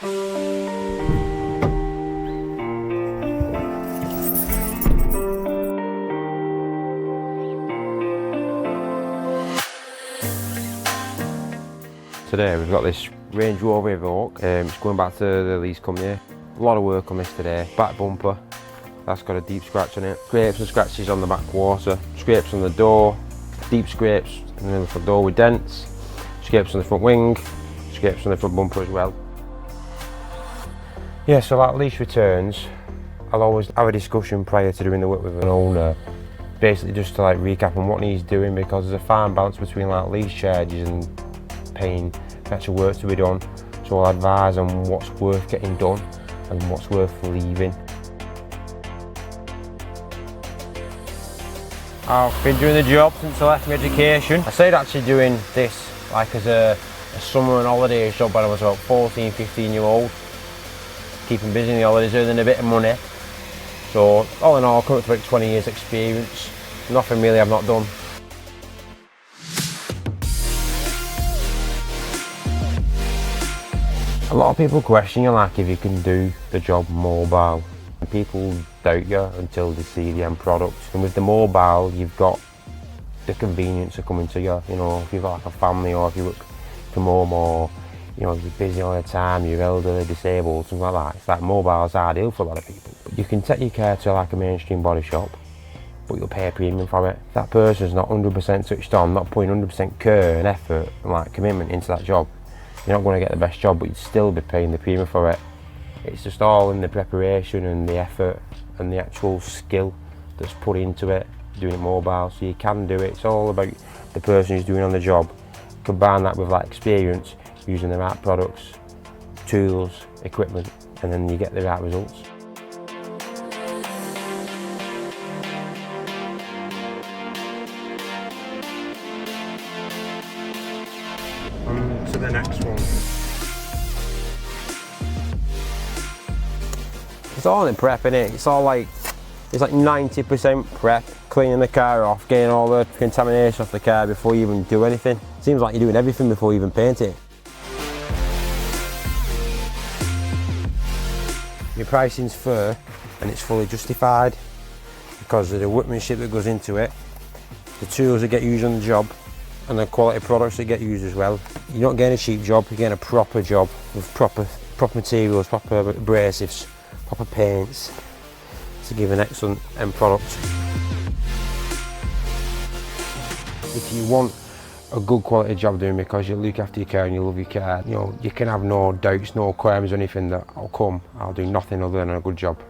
Today we've got this Range Rover Evoque. It's going back to the lease company. A lot of work on this today. Back bumper, that's got a deep scratch on it. Scrapes and scratches on the back quarter. Scrapes on the door, deep scrapes in the front door with dents. Scrapes on the front wing, scrapes on the front bumper as well. Yeah, so like lease returns, I'll always have a discussion prior to doing the work with an owner. Basically just to like recap on what he's doing, because there's a fine balance between like lease charges and paying actual work to be done. So I'll advise on what's worth getting done and what's worth leaving. I've been doing the job since I left my education. I started actually doing this like as a summer and holidays job when I was about 14, 15 year old. Keeping busy in the holidays, earning a bit of money. So all in all, coming up to about 20 years experience. Nothing really I've not done. A lot of people question you like if you can do the job mobile. People doubt you until they see the end product. And with the mobile, you've got the convenience of coming to you. You know, if you've got like a family, or if you work from home, or you know, you're busy all the time, you're elderly, disabled, something like that. It's like mobile's ideal for a lot of people. But you can take your car to like a mainstream body shop, but you'll pay a premium for it. If that person's not 100% switched on, not putting 100% care and effort and like commitment into that job, you're not going to get the best job, but you'd still be paying the premium for it. It's just all in the preparation and the effort and the actual skill that's put into it, doing it mobile. So you can do it. It's all about the person who's doing on the job. Combine that with like experience, using the right products, tools, equipment, and then you get the right results. On to the next one. It's all in prep, innit? It's all like, it's like 90% prep, cleaning the car off, getting all the contamination off the car before you even do anything. Seems like you're doing everything before you even paint it. Your pricing's fair and it's fully justified because of the workmanship that goes into it, the tools that get used on the job, and the quality products that get used as well. You're not getting a cheap job, you're getting a proper job with proper materials, proper abrasives, proper paints to give an excellent end product. If you want a good quality job doing because you look after your car and you love your car, you know, you can have no doubts, no qualms or anything that I'll do nothing other than a good job.